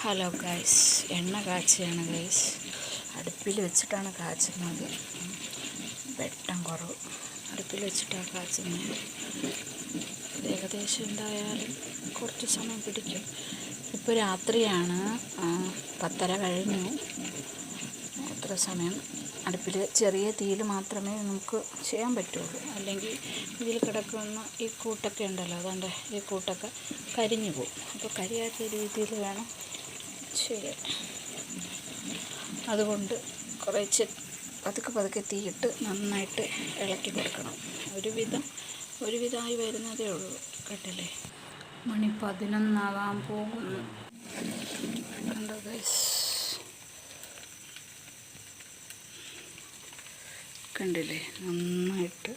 Hello guys, എണ്ണ കാച്ചുകയാണ് guys. അടുപ്പിൽ വെച്ചിട്ടാണ് കാച്ചുന്നത്. വെട്ടം കുറവ്. അടുപ്പിൽ വെച്ചിട്ടാണ് കാച്ചുന്നത്. ഏകദേശം എന്തായാലും കുറച്ച് സമയം പിടിക്കും. ഇപ്പോൾ രാത്രിയാണ്, 10:30 കഴിഞ്ഞു. അത്ര സമയം അടുപ്പിൽ ചെറിയ തീയിൽ മാത്രമേ നമുക്ക് ചെയ്യാൻ പറ്റുള്ളൂ. അല്ലെങ്കിൽ ഇതിൽ കിടക്കുന്ന ഈ കൂട്ടൊക്കെ ഉണ്ടല്ലോ, അതുകൊണ്ട് ഈ കൂട്ടൊക്കെ കരിഞ്ഞു പോകും. അപ്പോൾ കരിയാത്ത രീതിയിൽ വേണം ചെയ്യാൻ. അതുകൊണ്ട് കുറച്ച് പതുക്കെ തീയിട്ട് നന്നായിട്ട് ഇളക്കി കൊടുക്കണം. ഒരുവിധമായി വരുന്നതേ ഉള്ളൂ. കണ്ടില്ലേ, മണി 11 പോകുന്നു. കണ്ടോ ഗൈസ്, കണ്ടില്ലേ, നന്നായിട്ട്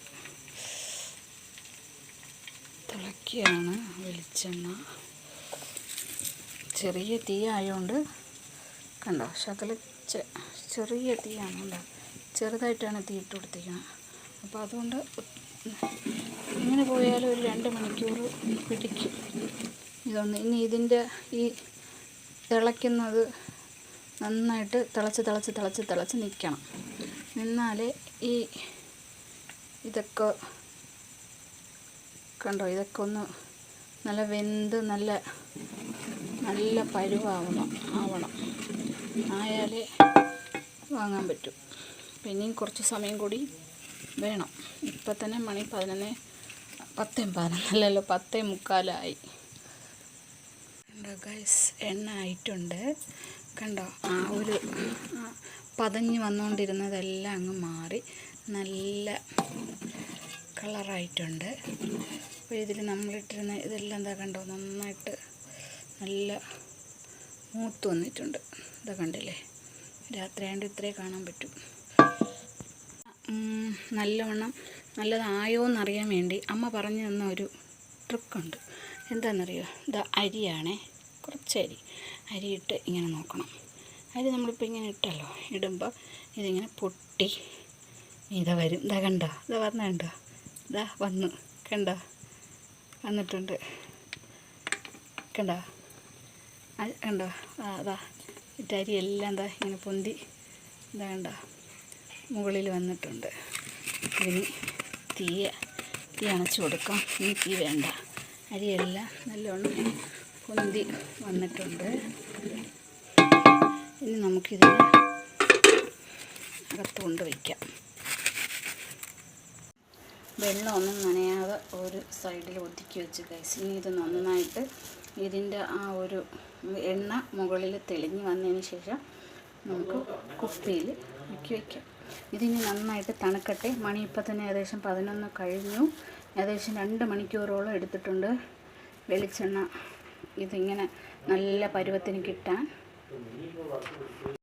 തിളക്കിയാണ് വെളിച്ചെണ്ണ. ചെറിയ തീ ആയതുകൊണ്ട് കണ്ടോ, ചെറിയ തീയാണ്. കണ്ടോ, ചെറുതായിട്ടാണ് തീ ഇട്ട് കൊടുത്തിരിക്കുന്നത്. അപ്പോൾ അതുകൊണ്ട് ഇങ്ങനെ പോയാലും ഒരു 2 മണിക്കൂർ പിടിക്കും. ഇനി ഇതിൻ്റെ ഈ തിളയ്ക്കുന്നത് നന്നായിട്ട് തിളച്ച് നിൽക്കണം. നിന്നാലേ ഇതൊക്കെ കണ്ടോ, ഇതൊക്കെ ഒന്ന് നല്ല വെന്ത് നല്ല പരുവാവണം. ആയാലേ വാങ്ങാൻ പറ്റും. പിന്നെയും കുറച്ച് സമയം കൂടി വേണം. ഇപ്പം തന്നെ മണി 10:15 കണ്ടോ ഗൈസ്, എണ്ണ ആയിട്ടുണ്ട്. കണ്ടോ, ഒരു പതഞ്ഞ് വന്നുകൊണ്ടിരുന്നതെല്ലാം അങ്ങ് മാറി നല്ല കളറായിട്ടുണ്ട്. അപ്പോൾ ഇതിൽ നമ്മളിട്ടിരുന്ന ഇതെല്ലാം എന്താ കണ്ടോ, നന്നായിട്ട് നല്ല മൂത്ത് വന്നിട്ടുണ്ട്. ഇതാ കണ്ടില്ലേ, രാത്രി ആയതുകൊണ്ട് ഇത്രേ കാണാൻ പറ്റും. നല്ലതായോ എന്നറിയാൻ വേണ്ടി അമ്മ പറഞ്ഞു തന്ന ഒരു ട്രിക്കുണ്ട്. എന്താണെന്നറിയോ, ഇതാ അരിയാണേ, കുറച്ച് അരിയിട്ട് ഇങ്ങനെ നോക്കണം. അരി നമ്മളിപ്പോൾ ഇങ്ങനെ ഇട്ടല്ലോ, ഇടുമ്പോൾ ഇതിങ്ങനെ പൊട്ടി ഇതാ വരും. ഇതാ കണ്ടോ, ഇതാ വന്നുണ്ടോ, ഇതാ വന്നു കണ്ടോ, വന്നിട്ടുണ്ട്. കണ്ടോ അതാ അരിയെല്ലാം എന്താ ഇങ്ങനെ പൊന്തി ഇതാ കണ്ടോ, മുകളിൽ വന്നിട്ടുണ്ട്. ഇനി തീ അണച്ചു കൊടുക്കാം. ഇനി തീ വേണ്ട. അരിയെല്ലാം നല്ലോണം പൊന്തി വന്നിട്ടുണ്ട്. ഇനി നമുക്കിതിനെ അകത്ത് കൊണ്ട് വയ്ക്കാം. വെള്ളമൊന്നും നനയാതെ ഒരു സൈഡിൽ ഒതുക്കി വെച്ച് ഗൈസ്. ഇനി ഇത് നന്നായിട്ട് ഇതിൻ്റെ ആ ഒരു എണ്ണ മുകളിൽ തെളിഞ്ഞ് വന്നതിന് ശേഷം നമുക്ക് കുപ്പിയിൽ വയ്ക്കാം. ഇതിനി നന്നായിട്ട് തണുക്കട്ടെ. മണി ഇപ്പം തന്നെ ഏകദേശം 11 കഴിഞ്ഞു. ഏകദേശം 2 മണിക്കൂറോളം എടുത്തിട്ടുണ്ട് വെളിച്ചെണ്ണ ഇതിങ്ങനെ നല്ല പരുവത്തിന് കിട്ടാൻ.